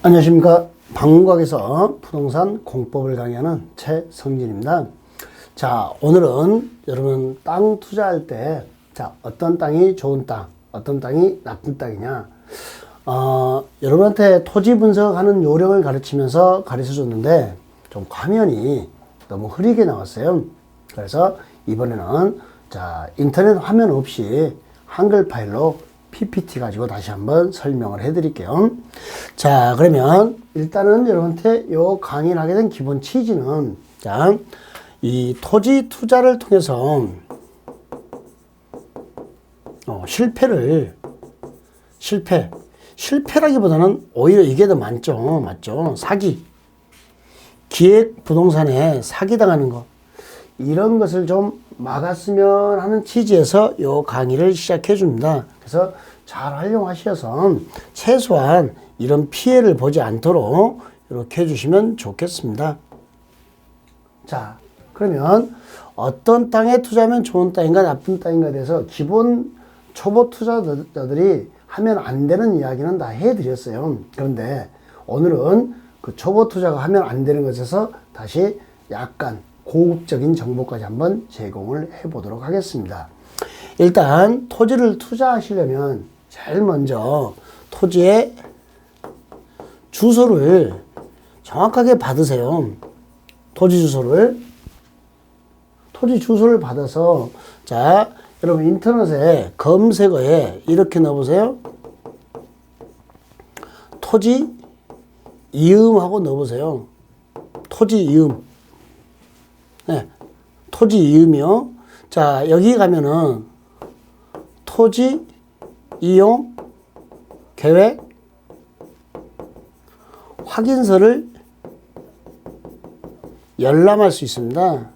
안녕하십니까. 방문각에서 부동산 공법을 강의하는 최성진입니다. 자, 오늘은 여러분 땅 투자할 때, 어떤 땅이 좋은 땅, 어떤 땅이 나쁜 땅이냐. 여러분한테 토지 분석하는 요령을 가르치면서 가르쳐 줬는데, 좀 화면이 너무 흐리게 나왔어요. 그래서 이번에는, 인터넷 화면 없이 한글 파일로 PPT 가지고 다시 한번 설명을 해 드릴게요. 자, 그러면 일단은 여러분한테 요 강의를 하게 된 기본 취지는, 이 토지 투자를 통해서 실패라기보다는 오히려 이게 더 맞죠? 사기. 기획 부동산에 사기당하는 거. 이런 것을 좀 막았으면 하는 취지에서 요 강의를 시작해 줍니다. 그래서 잘 활용하셔서 최소한 이런 피해를 보지 않도록 이렇게 해주시면 좋겠습니다. 자, 그러면 어떤 땅에 투자하면 좋은 땅인가 나쁜 땅인가에 대해서 기본 초보 투자자들이 하면 안 되는 이야기는 다 해드렸어요. 그런데 오늘은 그 초보 투자가 하면 안 되는 것에서 다시 약간 고급적인 정보까지 한번 제공을 해보도록 하겠습니다. 일단 토지를 투자하시려면 제일 먼저 토지의 주소를 정확하게 받으세요. 토지 주소를 받아서, 여러분 인터넷에 검색어에 이렇게 넣어보세요. 토지 이음하고 넣어보세요. 토지 이음. 네, 토지 이음이요. 자, 여기 가면은 토지 이용 계획 확인서를 열람할 수 있습니다.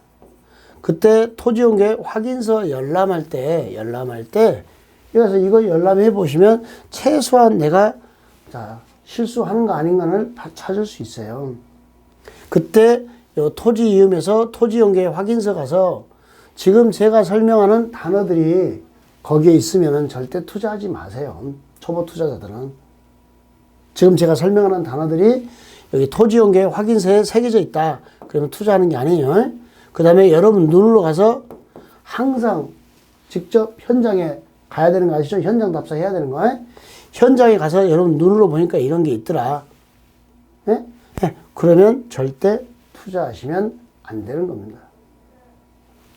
그때 토지 이용 계획 확인서 열람할 때 여기서 이거 열람해 보시면 최소한 내가 실수하는 거 아닌가를 찾을 수 있어요. 그때 요 토지 이음에서 토지 이용 계획 확인서 가서 지금 제가 설명하는 단어들이 거기에 있으면 절대 투자하지 마세요. 초보 투자자들은. 지금 제가 설명하는 단어들이 여기 토지 이용 계획 확인서에 새겨져 있다. 그러면 투자하는 게 아니에요. 그 다음에 여러분 눈으로 가서 항상 직접 현장에 가야 되는 거 아시죠? 현장 답사해야 되는 거. 현장에 가서 여러분 눈으로 보니까 이런 게 있더라. 네? 그러면 절대 투자하시면 안 되는 겁니다.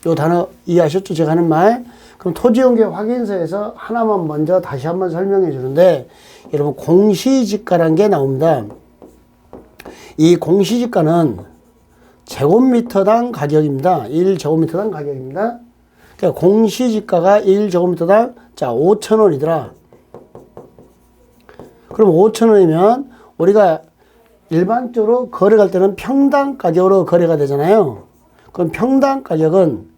요 단어 이해하셨죠? 제가 하는 말. 그럼 토지 이용 계획 확인서에서 하나만 먼저 다시 한번 설명해 주는데, 여러분 공시지가라는 게 나옵니다. 이 공시지가는 제곱미터당 가격입니다. 1제곱미터당 가격입니다. 그러니까 공시지가가 1제곱미터당 5,000원이더라. 그럼 5,000원이면 우리가 일반적으로 거래할 때는 평당 가격으로 거래가 되잖아요. 그럼 평당 가격은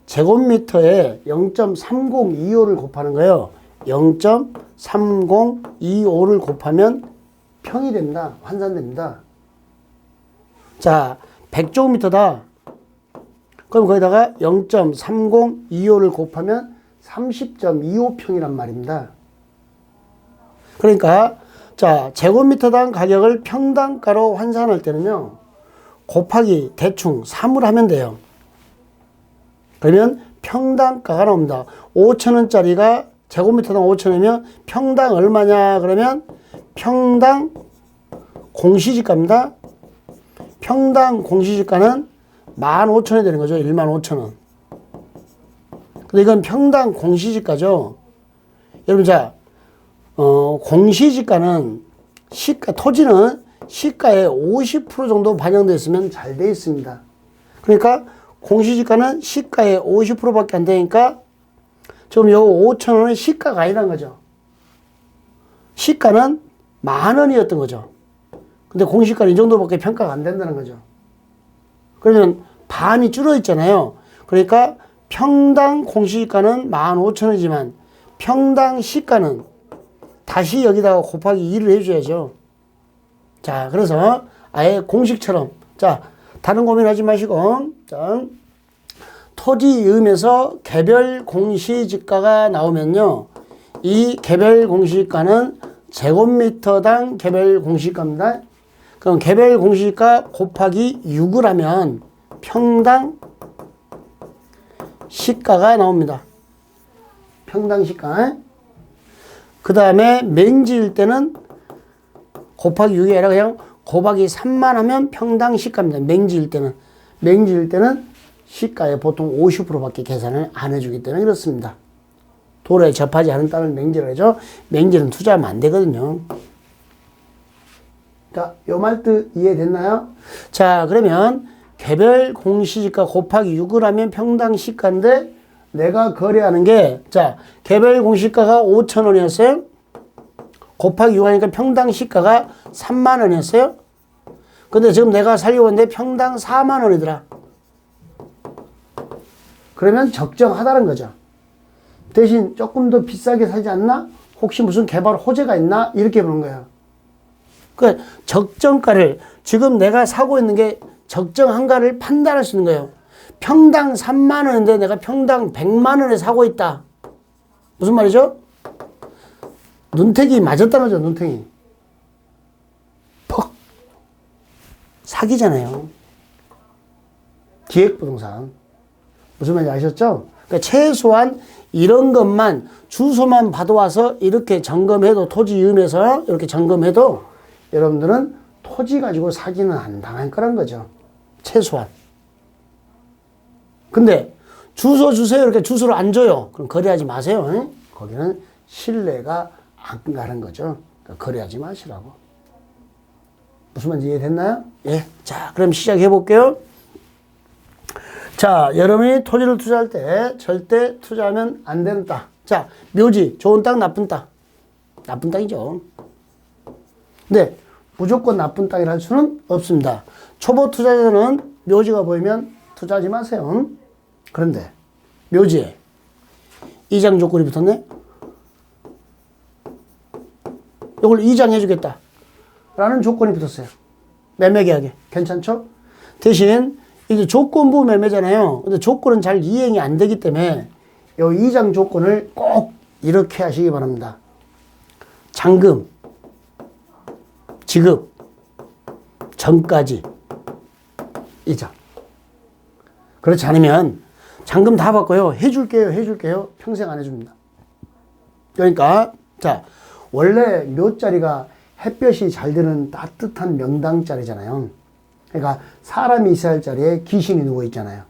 제곱미터에 0.3025를 곱하는 거예요. 0.3025를 곱하면 평이 됩니다. 환산됩니다. 자, 100제곱미터다. 그럼 거기다가 0.3025를 곱하면 30.25평이란 말입니다. 그러니까 제곱미터당 가격을 평당가로 환산할 때는요, 곱하기 대충 3을 하면 돼요. 그러면 평당가가 나옵니다. 5,000원짜리가 제곱미터당 5,000원이면 평당 얼마냐? 그러면 평당 공시지가입니다. 평당 공시지가는 15,000원이 되는 거죠. 15,000원. 근데 이건 평당 공시지가죠. 여러분, 공시지가는 토지는 시가의 50% 정도 반영되어 있으면 잘 되어 있습니다. 그러니까 공시지가는 시가의 50%밖에 안 되니까 지금 요 5,000원은 시가가 아니란 거죠. 시가는 10,000원이었던 거죠. 근데 공시가는 이 정도밖에 평가가 안 된다는 거죠. 그러면 반이 줄어 있잖아요. 그러니까 평당 공시지가는 15,000원이지만 평당 시가는 다시 여기다가 곱하기 2를 해줘야죠. 그래서 아예 공식처럼, 다른 고민하지 마시고, 토지 이음에서 개별 공시지가가 나오면요, 이 개별 공시지가는 제곱미터당 개별 공시가입니다. 그럼 개별 공시가 곱하기 6을 하면 평당 시가가 나옵니다. 평당 시가. 그 다음에 맹지일 때는 곱하기 6이 아니라 그냥 곱하기 3만 하면 평당 시가입니다. 맹지일 때는. 맹지일 때는 시가에 보통 50%밖에 계산을 안 해주기 때문에 그렇습니다. 도로에 접하지 않은 땅을 맹지를 하죠. 맹지는 투자하면 안 되거든요. 자, 요 말뜻 이해됐나요? 자, 그러면 개별 공시지가 곱하기 6을 하면 평당 시가인데 내가 거래하는 게, 자, 개별 공시가가 5,000원이었어요. 곱하기 6 하니까 평당 시가가 3만 원이었어요. 근데 지금 내가 살려고 했는데 평당 4만 원이더라. 그러면 적정하다는 거죠. 대신 조금 더 비싸게 사지 않나? 혹시 무슨 개발 호재가 있나? 이렇게 보는 거예요. 그 적정가를, 지금 내가 사고 있는 게 적정한가를 판단할 수 있는 거예요. 평당 3만 원인데 내가 평당 100만 원에 사고 있다. 무슨 말이죠? 눈탱이 맞았다는 거죠, 눈탱이. 퍽. 사기잖아요. 기획부동산. 무슨 말인지 아셨죠? 그러니까 최소한 이런 것만, 주소만 받아와서 이렇게 점검해도, 토지 이음에서 이렇게 점검해도 여러분들은 토지 가지고 사기는 안 당할 거란 거죠. 최소한. 근데 주소 주세요. 이렇게 주소를 안 줘요. 그럼 거래하지 마세요. 에? 거기는 신뢰가 안 가는 거죠. 그러니까 거래하지 마시라고. 무슨 말인지 이해됐나요? 예. 자, 그럼 시작해 볼게요. 자, 여러분이 토지를 투자할 때 절대 투자하면 안 되는 땅. 자, 묘지, 좋은 땅, 나쁜 땅. 나쁜 땅이죠. 근데 무조건 나쁜 땅이라 할 수는 없습니다. 초보 투자자는 묘지가 보이면 투자하지 마세요. 그런데 묘지에 이장 조건이 붙었네. 이걸 이장해 주겠다 라는 조건이 붙었어요. 매매 계약에. 괜찮죠? 대신 이제 조건부 매매잖아요. 근데 조건은 잘 이행이 안 되기 때문에 이 이장 조건을 꼭 이렇게 하시기 바랍니다. 잔금, 지급, 전까지 이장. 그렇지 않으면 잔금 다 받고요. 해줄게요. 평생 안 해줍니다. 그러니까 자, 원래 묘자리가 햇볕이 잘 드는 따뜻한 명당자리잖아요. 그러니까 사람이 있어야 할 자리에 귀신이 누워 있잖아요.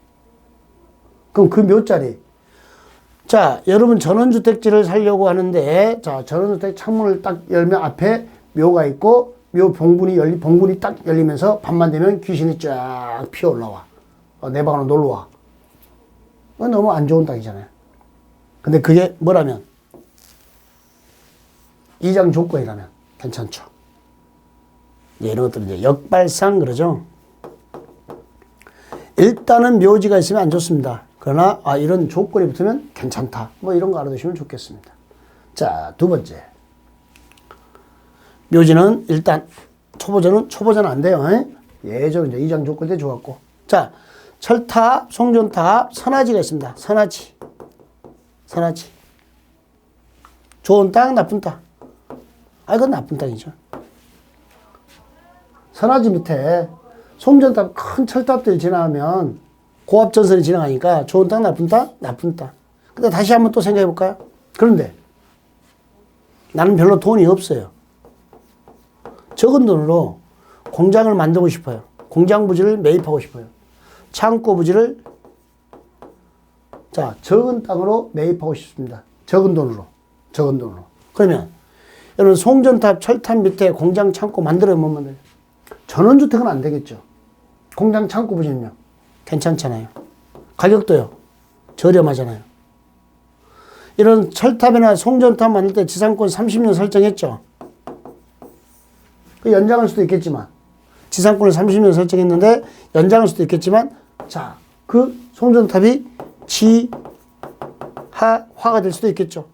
그럼 그 묘자리. 자, 여러분 전원주택지를 살려고 하는데, 자, 전원주택 창문을 딱 열면 앞에 묘가 있고, 묘 봉분이 딱 열리면서 밤만 되면 귀신이 쫙 피어 올라와. 내 방으로 놀러 와. 너무 안 좋은 땅이잖아요. 근데 그게 뭐라면? 이장 조건이라면 괜찮죠. 이런 것들은 이제 역발상 그러죠. 일단은 묘지가 있으면 안 좋습니다. 그러나 이런 조건이 붙으면 괜찮다. 뭐 이런 거 알아두시면 좋겠습니다. 자, 두 번째. 묘지는 일단 초보자는 안 돼요. 예전 이제 이장 조건 때 좋았고. 자, 철탑, 송전탑, 선화지가 있습니다. 선화지. 좋은 땅, 나쁜 땅. 이건 나쁜 땅이죠. 선화지 밑에 송전탑, 큰 철탑들이 지나가면 고압전선이 지나가니까 좋은 땅, 나쁜 땅? 나쁜 땅. 근데 다시 한번 또 생각해 볼까요? 그런데 나는 별로 돈이 없어요. 적은 돈으로 공장을 만들고 싶어요. 공장 부지를 매입하고 싶어요. 창고 부지를 적은 땅으로 매입하고 싶습니다. 적은 돈으로. 그러면 여러분 송전탑, 철탑 밑에 공장 창고 만들어요, 못 만들어요? 전원주택은 안 되겠죠. 공장 창고 부지는요. 괜찮잖아요. 가격도요. 저렴하잖아요. 이런 철탑이나 송전탑 만들 때 지상권 30년 설정했죠. 그 연장할 수도 있겠지만, 지상권을 30년 설정했는데 연장할 수도 있겠지만, 자, 그 송전탑이 지하화가 될 수도 있겠죠.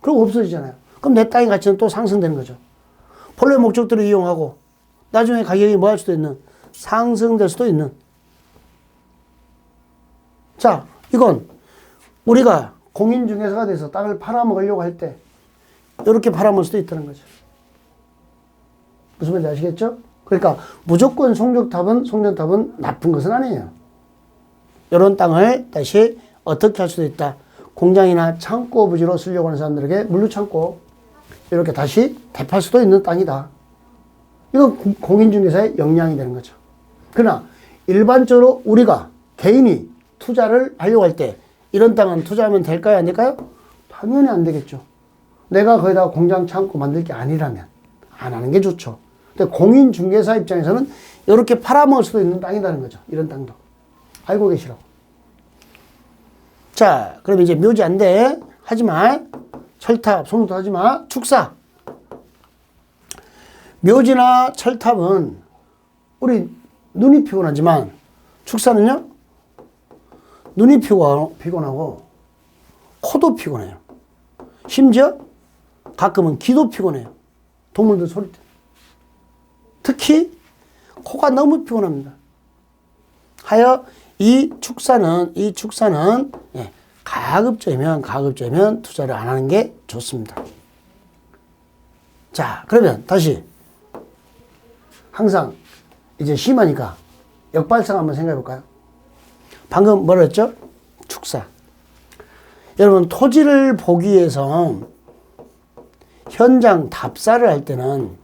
그럼 없어지잖아요. 그럼 내 땅의 가치는 또 상승되는 거죠. 본래 목적대로 이용하고 나중에 가격이 뭐 할 수도 있는, 상승될 수도 있는. 자, 이건 우리가 공인중개사가 돼서 땅을 팔아먹으려고 할 때 이렇게 팔아먹을 수도 있다는 거죠. 무슨 말인지 아시겠죠? 그러니까 무조건 송전탑은 나쁜 것은 아니에요. 이런 땅을 다시 어떻게 할 수도 있다. 공장이나 창고 부지로 쓰려고 하는 사람들에게 물류창고 이렇게 다시 대표할 수도 있는 땅이다. 이건 공인중개사의 역량이 되는 거죠. 그러나 일반적으로 우리가 개인이 투자를 하려고 할 때 이런 땅은 투자하면 될까요? 안 될까요? 당연히 안 되겠죠. 내가 거기다 공장 창고 만들 게 아니라면 안 하는 게 좋죠. 근데 공인중개사 입장에서는 이렇게 팔아먹을 수도 있는 땅이라는 거죠. 이런 땅도. 알고 계시라고. 자, 그럼 이제 묘지 안 돼. 하지 마. 철탑, 송도 하지 마. 축사. 묘지나 철탑은 우리 눈이 피곤하지만 축사는요? 눈이 피곤하고 코도 피곤해요. 심지어 가끔은 귀도 피곤해요. 동물들 소리 때문에. 특히 코가 너무 피곤합니다. 하여 이 축사는 예, 가급적이면 투자를 안 하는 게 좋습니다. 자, 그러면 다시 항상 이제 심하니까 역발상 한번 생각해 볼까요? 방금 뭐라 했죠? 축사. 여러분 토지를 보기 위해서 현장 답사를 할 때는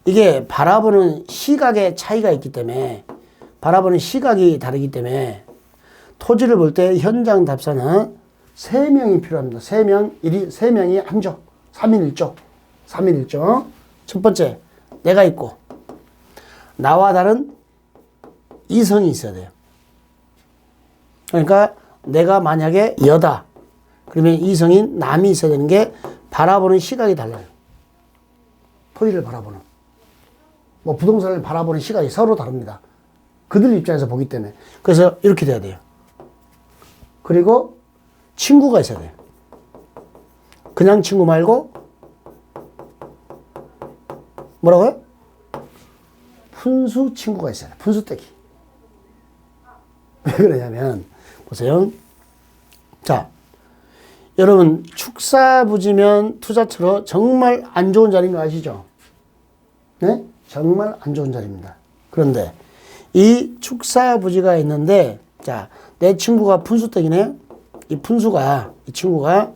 이게 바라보는 시각의 차이가 있기 때문에 바라보는 시각이 다르기 때문에 토지를 볼 때 현장 답사는 3명이 필요합니다. 3명이 한 조. 3인 1조. 3인 1조. 첫 번째, 내가 있고 나와 다른 이성이 있어야 돼요. 그러니까 내가 만약에 여다. 그러면 이성인 남이 있어야 되는 게 바라보는 시각이 달라요. 토지를 바라보는. 뭐 부동산을 바라보는 시각이 서로 다릅니다. 그들 입장에서 보기 때문에. 그래서 이렇게 돼야 돼요. 그리고 친구가 있어야 돼요. 그냥 친구 말고 뭐라고요? 푼수 친구가 있어야 돼요. 푼수떼기. 왜 그러냐면 보세요. 자, 여러분 축사부지면 투자처로 정말 안 좋은 자리인 거 아시죠? 네? 정말 안 좋은 자리입니다. 그런데 이 축사부지가 있는데 자, 내 친구가 푼수떼기네. 이 친구가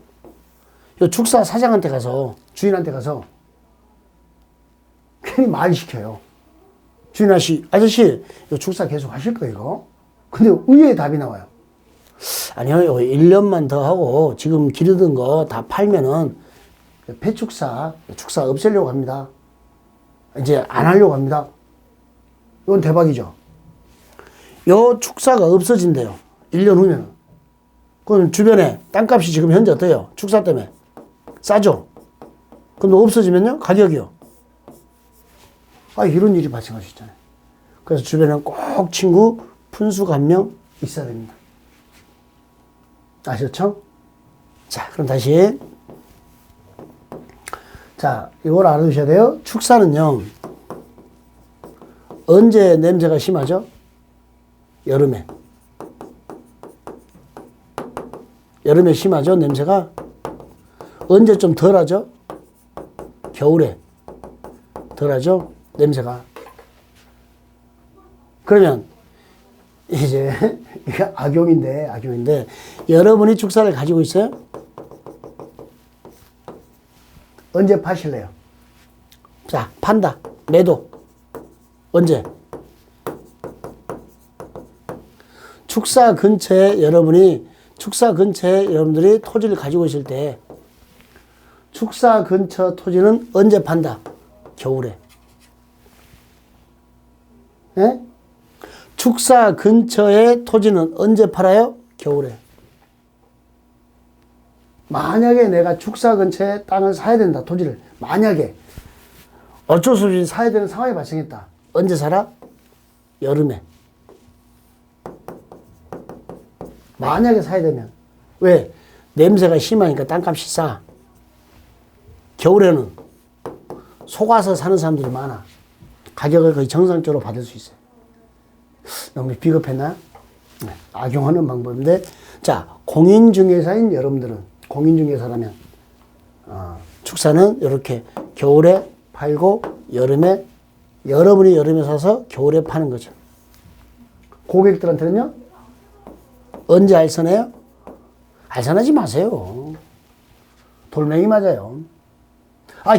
요 축사 사장한테 가서 주인한테 가서 괜히 말 시켜요. 주인 아저씨 요 축사 계속 하실 거예요 이거? 근데 의외의 답이 나와요. 아니요, 1년만 더 하고 지금 기르던 거 다 팔면은 폐축사 없애려고 합니다. 이제 안 하려고 합니다. 이건 대박이죠. 요 축사가 없어진대요. 1년 후면. 그럼 주변에 땅값이 지금 현재 어때요? 축사 때문에. 싸죠? 그럼 없어지면요? 가격이요. 이런 일이 발생할 수 있잖아요. 그래서 주변에 꼭 친구 푼수가 한 명 있어야 됩니다. 아셨죠? 자, 그럼 다시. 자, 이걸 알아두셔야 돼요. 축사는요, 언제 냄새가 심하죠? 여름에. 여름에 심하죠? 냄새가. 언제 좀 덜하죠? 겨울에. 덜하죠? 냄새가. 그러면 이제 이게 악용인데 여러분이 축사를 가지고 있어요? 언제 파실래요? 자, 판다. 매도. 언제? 축사 근처에 여러분들이 토지를 가지고 있을 때 축사 근처 토지는 언제 판다? 겨울에. 네? 축사 근처의 토지는 언제 팔아요? 겨울에. 만약에 내가 축사 근처에 땅을 사야 된다, 토지를. 만약에. 어쩔 수 없이 사야 되는 상황이 발생했다. 언제 사라? 여름에. 만약에 사야 되면. 왜? 냄새가 심하니까 땅값이 싸. 겨울에는 속아서 사는 사람들이 많아. 가격을 거의 정상적으로 받을 수 있어요. 너무 비겁했나? 네, 악용하는 방법인데, 자, 공인중개사인 여러분들은, 공인중개사라면, 축사는 이렇게 겨울에 팔고 여러분이 여름에 사서 겨울에 파는 거죠. 고객들한테는요, 언제 알선해요? 알선하지 마세요. 돌멩이 맞아요.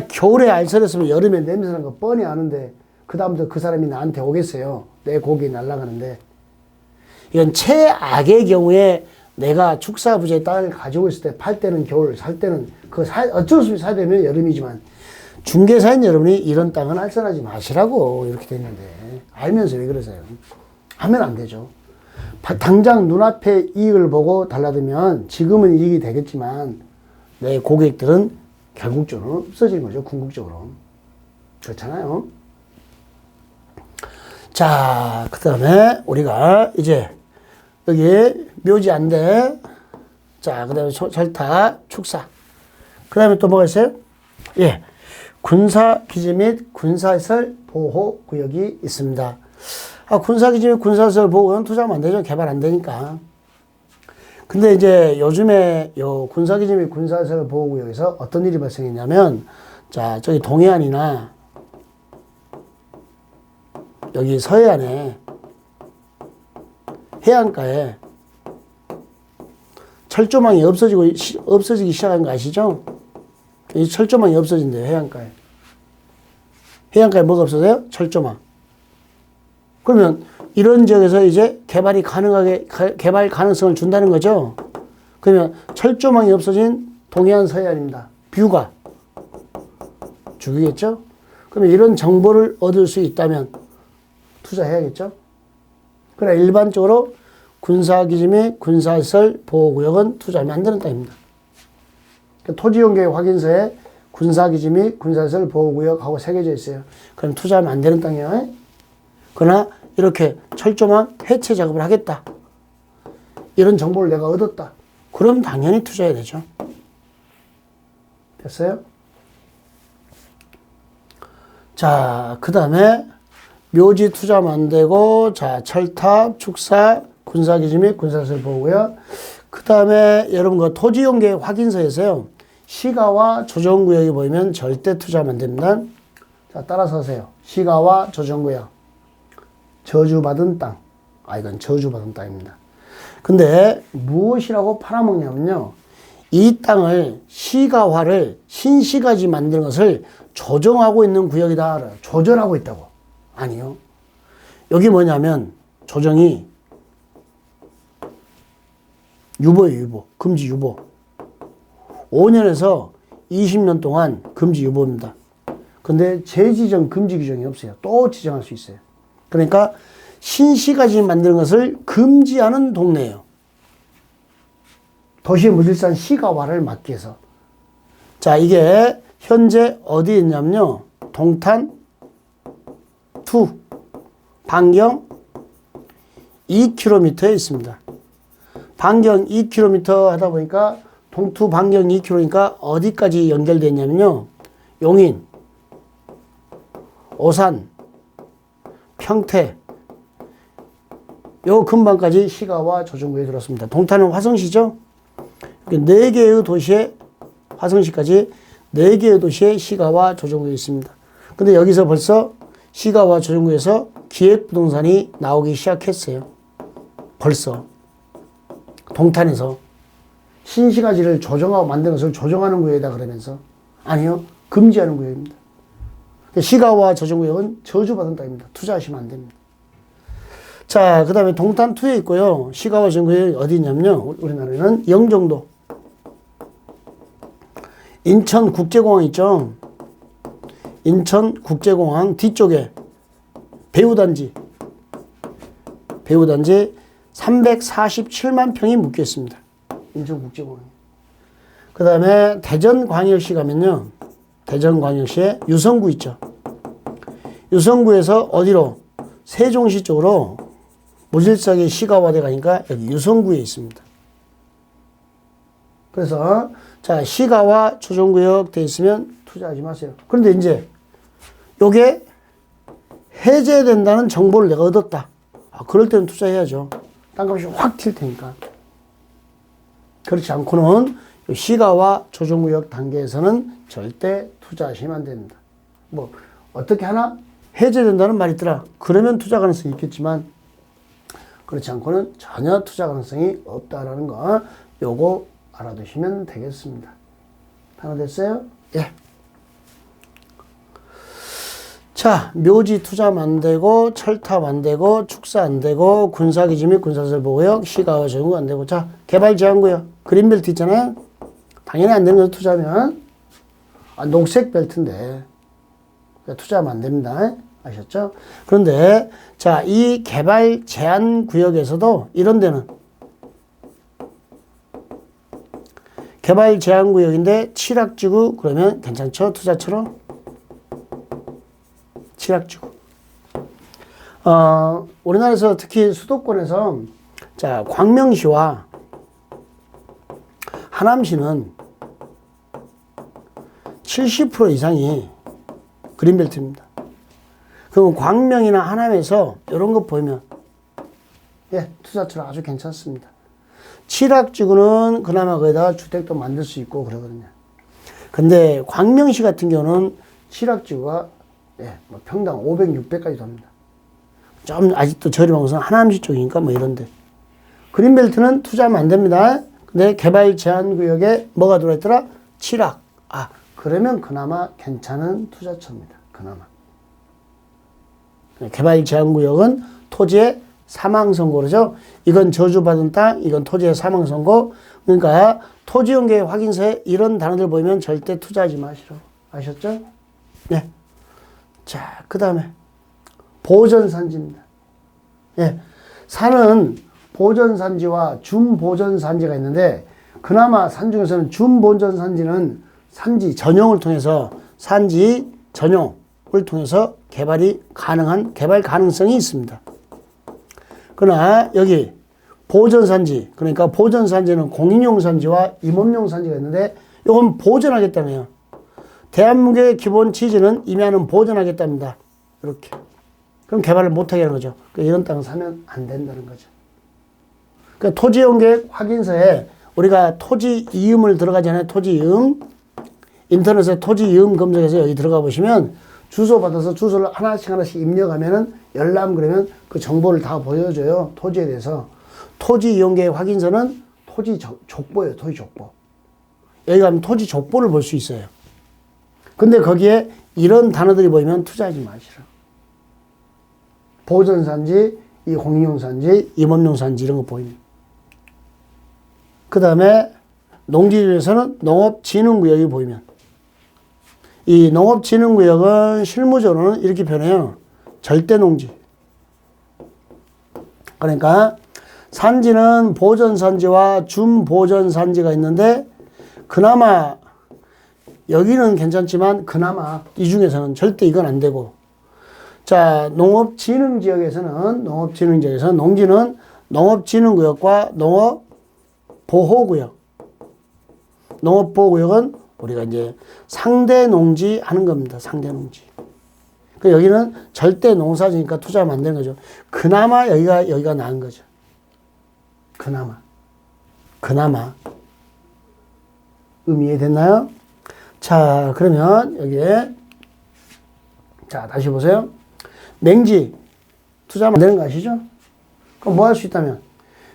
겨울에 알선했으면 여름에 냄새나는 거 뻔히 아는데, 그다음부터 그 사람이 나한테 오겠어요. 내 고기 날아가는데. 이건 최악의 경우에 내가 축사부지의 땅을 가지고 있을 때 팔 때는 겨울, 살 때는 어쩔 수 없이 사야 되면 여름이지만, 중개사인 여러분이 이런 땅은 알선하지 마시라고 이렇게 됐는데, 알면서 왜 그러세요? 하면 안 되죠. 당장 눈앞에 이익을 보고 달라들면 지금은 이익이 되겠지만 내 고객들은 결국적으로 없어지는 거죠. 궁극적으로. 그렇잖아요. 자, 그 다음에 우리가 이제 여기 묘지 안대, 자, 그 다음에 절타, 축사. 그 다음에 또 뭐가 있어요? 예. 군사기지 및 군사시설 보호구역이 있습니다. 군사기지 및 군사시설 보호구역은 투자하면 안 되죠. 개발 안 되니까. 근데 이제 요즘에 요 군사기지 및 군사시설 보호구역에서 어떤 일이 발생했냐면, 자, 저기 동해안이나 여기 서해안에 해안가에 철조망이 없어지기 시작한 거 아시죠? 이 철조망이 없어진대요, 해안가에. 해안가에 뭐가 없어져요? 철조망. 그러면 이런 지역에서 이제 개발 가능성을 준다는 거죠. 그러면 철조망이 없어진 동해안 서해안입니다. 뷰가 죽이겠죠? 그러면 이런 정보를 얻을 수 있다면 투자해야겠죠? 그러나 일반적으로 군사기지 및 군사시설 보호구역은 투자하면 안 되는 땅입니다. 토지용계획 확인서에 군사기지 및 군사시설 보호구역하고 새겨져 있어요. 그럼 투자하면 안 되는 땅이에요. 그러나 이렇게 철조망 해체 작업을 하겠다. 이런 정보를 내가 얻었다. 그럼 당연히 투자해야 되죠. 됐어요? 자, 그 다음에 묘지 투자하면 안 되고, 자, 철탑, 축사, 군사기지 및 군사시설 보호구역. 그 다음에 여러분 그 토지용계획 확인서에서요, 시가와 조정구역이 보이면 절대 투자하면 안 됩니다. 자, 따라서 하세요. 시가와 조정구역. 저주받은 땅. 이건 저주받은 땅입니다. 근데 무엇이라고 팔아먹냐면요, 이 땅을 시가화를 신시가지 만드는 것을 조정하고 있는 구역이다. 조절하고 있다고. 아니요. 여기 뭐냐면 조정이 유보예요, 유보. 금지 유보. 5년에서 20년 동안 금지 유보입니다. 근데 재지정 금지 규정이 없어요. 또 지정할 수 있어요. 그러니까 신시가지 만드는 것을 금지하는 동네예요. 도시 무질산 시가화를 막기 위해서. 자, 이게 현재 어디에 있냐면요, 동탄 2 반경 2km에 있습니다. 반경 2km 하다 보니까 동투 반경 2km니까 어디까지 연결됐냐면요, 용인, 오산, 평택, 요 근방까지 시가와 조정구에 들었습니다. 동탄은 화성시죠? 4개의 도시에, 화성시까지 4개의 도시에 시가와 조정구에 있습니다. 근데 여기서 벌써 시가와 조정구에서 기획부동산이 나오기 시작했어요. 벌써. 동탄에서 신시가지를 조정하고 만드는 것을 조정하는 구역이다 그러면서, 아니요, 금지하는 구역입니다. 시가와 조정구역은 저주받은 땅입니다. 투자하시면 안 됩니다. 자, 그 다음에 동탄2에 있고요. 시가와 조정구역이 어디 있냐면요, 우리나라에는 영종도, 인천국제공항 있죠? 인천국제공항 뒤쪽에 배우단지 347만 평이 묶여 있습니다. 인천국제공항. 그 다음에 대전광역시 가면요, 대전광역시에 유성구 있죠. 유성구에서 어디로? 세종시 쪽으로 무질서하게 시가화돼 가니까 여기 유성구에 있습니다. 그래서 자, 시가와 조정구역 돼 있으면 투자하지 마세요. 그런데 이제 요게 해제된다는 정보를 내가 얻었다. 그럴 때는 투자해야죠. 땅값이 확 튈 테니까. 그렇지 않고는 시가와 조정구역 단계에서는 절대 투자하시면 안 됩니다. 뭐 어떻게 하나 해제된다는 말이 있더라. 그러면 투자 가능성이 있겠지만 그렇지 않고는 전혀 투자 가능성이 없다라는 거 요거 알아두시면 되겠습니다. 하나 됐어요? 예. 자, 묘지 투자만 안 되고, 철탑 안 되고, 축사 안 되고, 군사기지 및 군사시설 보호역, 시가와 적용 안 되고, 자, 개발 제한구역, 그린벨트 있잖아요? 당연히 안 되는 거 투자하면, 녹색 벨트인데, 투자하면 안 됩니다. 아셨죠? 그런데, 자, 이 개발 제한 구역에서도 이런 데는, 개발 제한 구역인데, 칠학지구, 그러면 괜찮죠? 투자처럼? 칠학지구. 우리나라에서 특히 수도권에서 자, 광명시와 하남시는 70% 이상이 그린벨트입니다. 그럼 광명이나 하남에서 이런 거 보이면 예, 투자처럼 아주 괜찮습니다. 칠학지구는 그나마 거기다가 주택도 만들 수 있고 그러거든요. 근데 광명시 같은 경우는 칠학지구가 예, 뭐 평당 500, 600까지 됩니다. 좀 아직도 저렴한 것은 하남시 쪽이니까 뭐 이런데. 그린벨트는 투자하면 안 됩니다. 근데 개발 제한 구역에 뭐가 들어있더라? 칠학. 아, 그러면 그나마 괜찮은 투자처입니다. 그나마. 개발 제한 구역은 토지의 사망 선고죠. 이건 저주받은 땅, 이건 토지의 사망 선고. 그러니까 토지용계 확인서에 이런 단어들 보이면 절대 투자하지 마시라고. 아셨죠? 네. 자, 그 다음에 보전산지입니다. 예, 산은 보전산지와 준보전산지가 있는데 그나마 산 중에서는 준보전산지는 산지 전용을 통해서 산지 전용을 통해서 개발이 가능한 개발 가능성이 있습니다. 그러나 여기 보전산지, 그러니까 보전산지는 공인용 산지와 임업용 산지가 있는데 이건 보전하겠다며요. 대한민국의 기본 취지는 임야는 보존하겠답니다. 이렇게. 그럼 개발을 못하게 하는 거죠. 그러니까 이런 땅을 사면 안 된다는 거죠. 그러니까 토지용계획 확인서에 우리가 토지 이음을 들어가지 않아요. 토지 이음. 인터넷에 토지 이음 검색해서 여기 들어가 보시면 주소 받아서 주소를 하나씩 입력하면은 열람 그러면 그 정보를 다 보여줘요. 토지에 대해서. 토지 이용계획 확인서는 토지 족보예요. 토지 족보. 여기 가면 토지 족보를 볼 수 있어요. 근데 거기에 이런 단어들이 보이면 투자하지 마시라. 보전산지, 이 공인용산지, 임업용산지 이런 거 보이면. 그 다음에 농지지에서는 농업진흥구역이 보이면. 이 농업진흥구역은 실무적으로는 이렇게 표현해요. 절대농지. 그러니까 산지는 보전산지와 준보전산지가 있는데 그나마 여기는 괜찮지만 그나마 이 중에서는 절대 이건 안 되고. 자, 농업진흥지역에서는 농지는 농업진흥구역과 농업보호구역. 농업보호구역은 우리가 이제 상대농지 하는 겁니다. 상대농지. 그 여기는 절대 농사지니까 투자하면 안 되는 거죠. 그나마 여기가 나은 거죠. 그나마. 이해됐나요? 자, 그러면 여기에 자, 다시 보세요. 맹지 투자하면 안 되는 거 아시죠? 그럼 뭐 할 수 있다면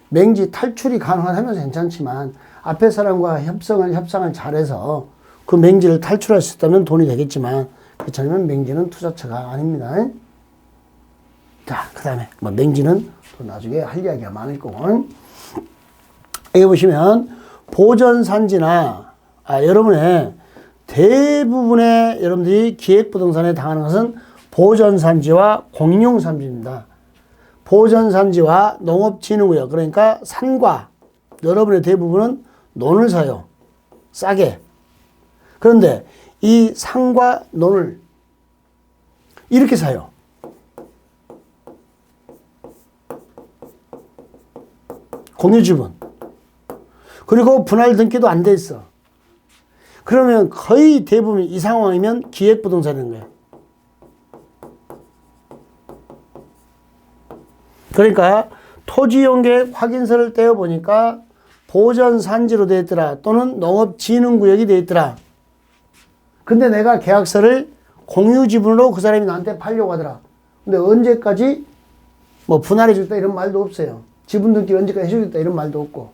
맹지 탈출이 가능하다면 괜찮지만 앞에 사람과 협상을 잘해서 그 맹지를 탈출할 수 있다면 돈이 되겠지만 그렇지 않으면 맹지는 투자처가 아닙니다. 자, 그 다음에 뭐 맹지는 또 나중에 할 이야기가 많을 거고. 여기 보시면 보전산지나 여러분의 대부분의 여러분들이 기획부동산에 당하는 것은 보전산지와 공인용산지입니다. 보전산지와 농업진흥구역, 그러니까 산과 여러분의 대부분은 논을 사요. 싸게. 그런데 이 산과 논을 이렇게 사요. 공유지분. 그리고 분할 등기도 안 돼 있어. 그러면 거의 대부분 이 상황이면 기획부동산인 거예요. 그러니까 토지용계획 확인서를 떼어보니까 보전산지로 되어 있더라. 또는 농업진흥구역이 되어 있더라. 근데 내가 계약서를 공유 지분으로 그 사람이 나한테 팔려고 하더라. 근데 언제까지 뭐 분할해주겠다 이런 말도 없어요. 지분 등기 언제까지 해주겠다 이런 말도 없고.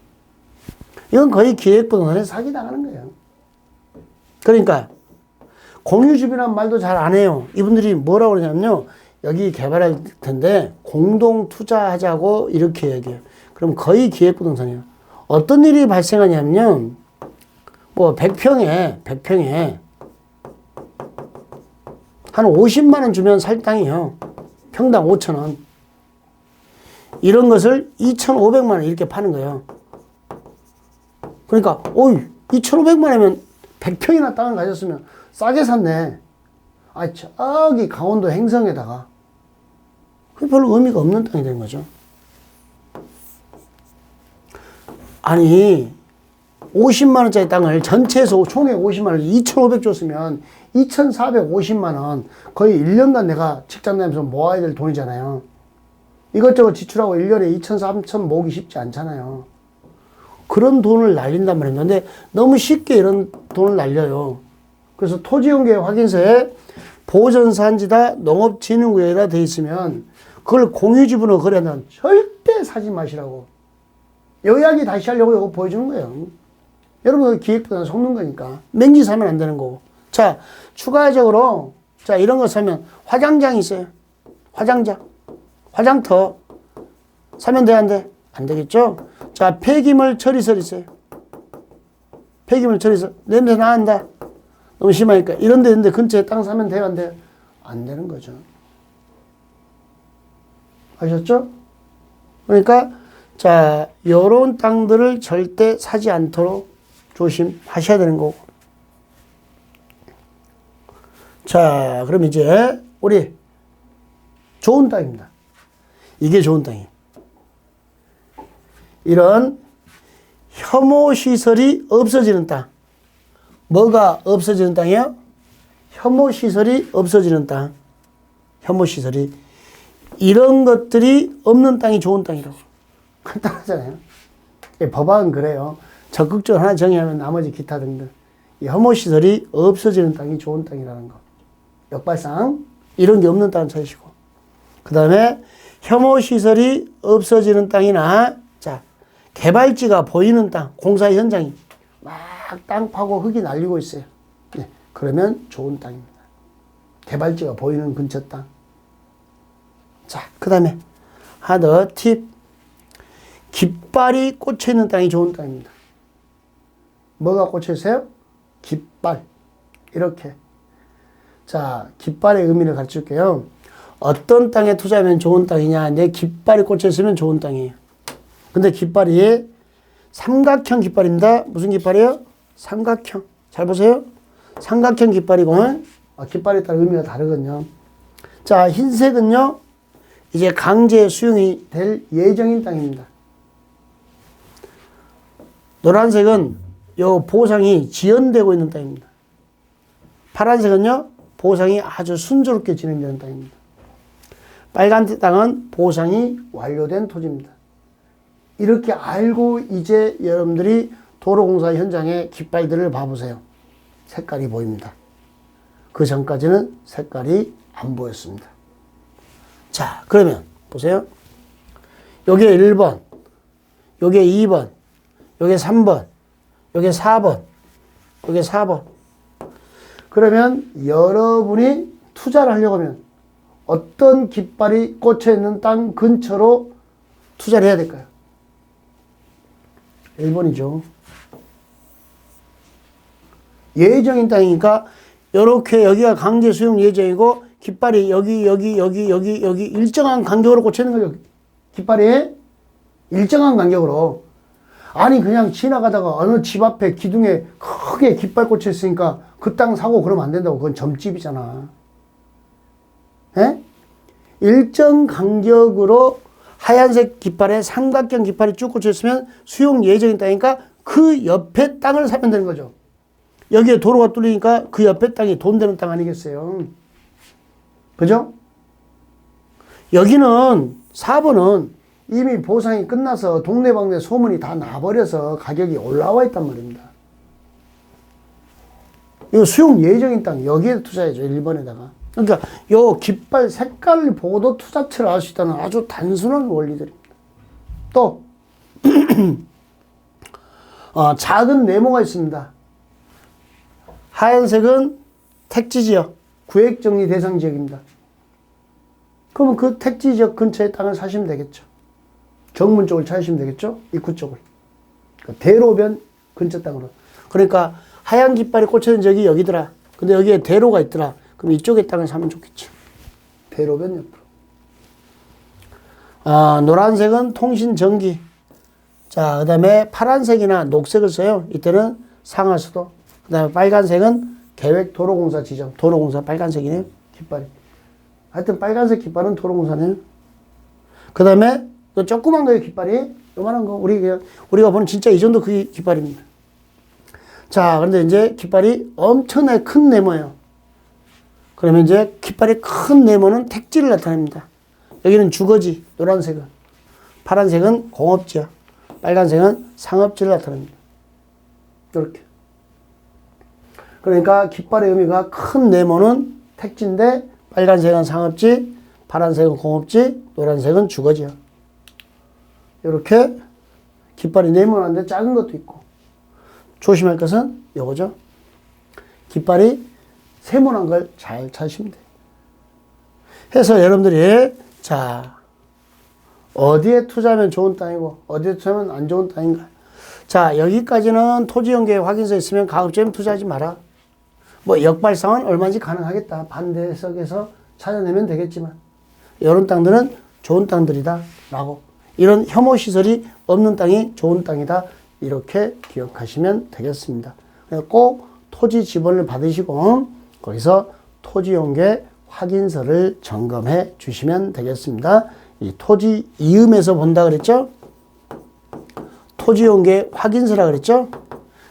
이건 거의 기획부동산에 사기 당하는 거예요. 그러니까 공유 지분이라는 말도 잘 안 해요. 이분들이 뭐라고 그러냐면요. 여기 개발할 텐데 공동 투자하자고 이렇게 얘기해요. 그럼 거의 기획부동산이에요. 어떤 일이 발생하냐면요. 뭐 100평에 한 50만 원 주면 살 땅이에요. 평당 5천 원. 이런 것을 2,500만 원 이렇게 파는 거예요. 그러니까 2,500만 원이면 100평이나 땅을 가졌으면 싸게 샀네. 아, 저기 강원도 행성에다가. 그게 별로 의미가 없는 땅이 되는 거죠. 아니 50만 원짜리 땅을 전체에서 총액 50만 원을 2,500 줬으면 2,450만 원 거의 1년간 내가 직장 다니면서 모아야 될 돈이잖아요. 이것저것 지출하고 1년에 2,000, 3,000 모으기 쉽지 않잖아요. 그런 돈을 날린단 말입니다. 근데 너무 쉽게 이런 돈을 날려요. 그래서 토지용계 확인서에 보전산지다 농업진흥구역이라 돼 있으면 그걸 공유지분으로 거래한다면 절대 사지 마시라고. 요 이야기 다시 하려고 이거 보여주는 거예요. 여러분 기획보다는 속는 거니까. 맹지 사면 안 되는 거고. 자, 추가적으로 자 이런 거 사면 화장장이 있어요. 화장장. 화장터 사면 돼, 안 돼? 안 되겠죠? 자, 폐기물 처리설 있어요. 폐기물 처리설. 냄새 나는다. 너무 심하니까. 이런 데 있는데 근처에 땅 사면 돼요, 안 돼요? 안 되는 거죠. 아셨죠? 그러니까, 자, 요런 땅들을 절대 사지 않도록 조심하셔야 되는 거고. 자, 그럼 이제, 우리, 좋은 땅입니다. 이게 좋은 땅이에요. 이런 혐오시설이 없어지는 땅. 뭐가 없어지는 땅이에요? 혐오시설이 없어지는 땅. 혐오시설이. 이런 것들이 없는 땅이 좋은 땅이라고. 간단하잖아요. 법안은 그래요. 적극적으로 하나 정의하면 나머지 기타 등등. 이 혐오시설이 없어지는 땅이 좋은 땅이라는 거. 역발상. 이런 게 없는 땅을 찾으시고. 그 다음에 혐오시설이 없어지는 땅이나, 자, 개발지가 보이는 땅, 공사 현장이 막 땅 파고 흙이 날리고 있어요. 네, 그러면 좋은 땅입니다. 개발지가 보이는 근처 땅. 자, 그 다음에 하나 더 팁. 깃발이 꽂혀 있는 땅이 좋은 땅입니다. 뭐가 꽂혀 있어요? 깃발. 이렇게. 자, 깃발의 의미를 가르쳐 줄게요. 어떤 땅에 투자하면 좋은 땅이냐? 내 깃발이 꽂혀 있으면 좋은 땅이에요. 근데 깃발이 삼각형 깃발입니다. 무슨 깃발이에요? 삼각형. 잘 보세요. 삼각형 깃발이고, 깃발에 따라 의미가 다르거든요. 자, 흰색은요, 이제 강제 수용이 될 예정인 땅입니다. 노란색은 요 보상이 지연되고 있는 땅입니다. 파란색은요, 보상이 아주 순조롭게 진행되는 땅입니다. 빨간 땅은 보상이 완료된 토지입니다. 이렇게 알고 이제 여러분들이 도로공사 현장의 깃발들을 봐보세요. 색깔이 보입니다. 그 전까지는 색깔이 안 보였습니다. 자, 그러면 보세요. 요게 1번, 요게 2번, 요게 3번, 요게 4번, 요게 4번. 그러면 여러분이 투자를 하려고 하면 어떤 깃발이 꽂혀 있는 땅 근처로 투자를 해야 될까요? 1번이죠. 예정인 땅이니까 이렇게 여기가 강제 수용 예정이고 깃발이 여기 일정한 간격으로 꽂혀 있는 거죠. 깃발이 일정한 간격으로. 아니 그냥 지나가다가 어느 집 앞에 기둥에 크게 깃발 꽂혀 있으니까 그 땅 사고 그러면 안 된다고. 그건 점집이잖아. 에? 일정 간격으로 하얀색 깃발에 삼각형 깃발이 쭉 꽂혀 있으면 수용 예정인 땅이니까 그 옆에 땅을 사면 되는 거죠. 여기에 도로가 뚫리니까 그 옆에 땅이 돈 되는 땅 아니겠어요? 그죠? 여기는 4번은 이미 보상이 끝나서 동네방네 소문이 다 나버려서 가격이 올라와 있단 말입니다. 이거 수용 예정인 땅 여기에 투자해줘. 1번에다가. 그러니까 요 깃발 색깔을 보고도 투자처를 알 수 있다는 아주 단순한 원리들입니다. 또 작은 네모가 있습니다. 하얀색은 택지지역, 구획정리 대상 지역입니다. 그러면 그 택지지역 근처에 땅을 사시면 되겠죠. 정문 쪽을 찾으시면 되겠죠. 입구 쪽을. 대로변 근처 땅으로. 그러니까 하얀 깃발이 꽂혀있는 지역이 여기더라. 근데 여기에 대로가 있더라. 그럼 이쪽에 땅을 사면 좋겠죠. 대로변 옆으로. 노란색은 통신 전기. 자, 그 다음에 파란색이나 녹색을 써요. 이때는 상하수도. 그 다음에 빨간색은 계획 도로공사 지점. 도로공사 빨간색이네요. 깃발이. 하여튼 빨간색 깃발은 도로공사네요. 그 다음에 조그만 거예요. 깃발이. 요만한 거. 우리가 보는 진짜 이 정도 그 깃발입니다. 자, 그런데 이제 깃발이 엄청나게 큰 네모예요. 그러면 이제 깃발이 큰 네모는 택지를 나타냅니다. 여기는 주거지. 노란색은. 파란색은 공업지야. 빨간색은 상업지를 나타냅니다. 이렇게. 그러니까 깃발의 의미가 큰 네모는 택지인데 빨간색은 상업지, 파란색은 공업지, 노란색은 주거지야. 이렇게 깃발이 네모난데 작은 것도 있고. 조심할 것은 요거죠. 깃발이 세모난 걸 잘 찾으시면 돼요. 해서 여러분들이 자 어디에 투자하면 좋은 땅이고 어디에 투자하면 안 좋은 땅인가. 자, 여기까지는 토지연계 확인서 있으면 가급적 투자하지 마라. 뭐 역발상은 얼마인지 가능하겠다. 반대석에서 찾아내면 되겠지만 이런 땅들은 좋은 땅들이다 라고, 이런 혐오시설이 없는 땅이 좋은 땅이다, 이렇게 기억하시면 되겠습니다. 꼭 토지 지번을 받으시고 거기서 토지연계 확인서를 점검해 주시면 되겠습니다. 이 토지 이음에서 본다 그랬죠? 토지연계 확인서라 그랬죠?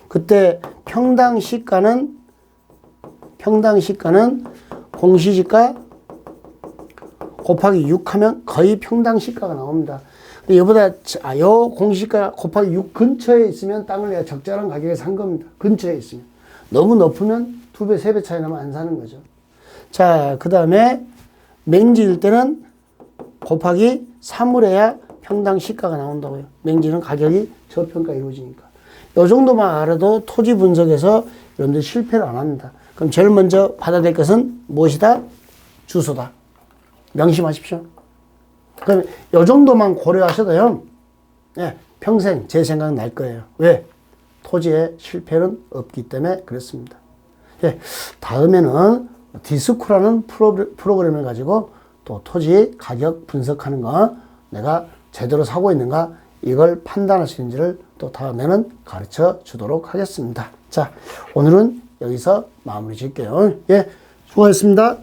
그때 평당 시가는 공시지가 곱하기 6 하면 거의 평당 시가가 나옵니다. 이보다 요 공시가 곱하기 6 근처에 있으면 땅을 내가 적절한 가격에 산 겁니다. 근처에 있으면. 너무 높으면 2배, 3배 차이 나면 안 사는 거죠. 자, 그 다음에 맹지일 때는 곱하기 3을 해야 평당 시가가 나온다고요. 맹지는 가격이 저평가 이루어지니까. 요 정도만 알아도 토지 분석에서 여러분들 실패를 안 합니다. 그럼 제일 먼저 받아야 될 것은 무엇이다? 주소다. 명심하십시오. 그럼 요 정도만 고려하셔도요, 네, 평생 제 생각 날 거예요. 왜? 토지에 실패는 없기 때문에 그렇습니다. 예, 다음에는 디스코라는 프로그램을 가지고 또 토지 가격 분석하는 거, 내가 제대로 사고 있는가, 이걸 판단할 수 있는지를 또 다음에는 가르쳐 주도록 하겠습니다. 자, 오늘은 여기서 마무리 짓게요. 예, 수고하셨습니다.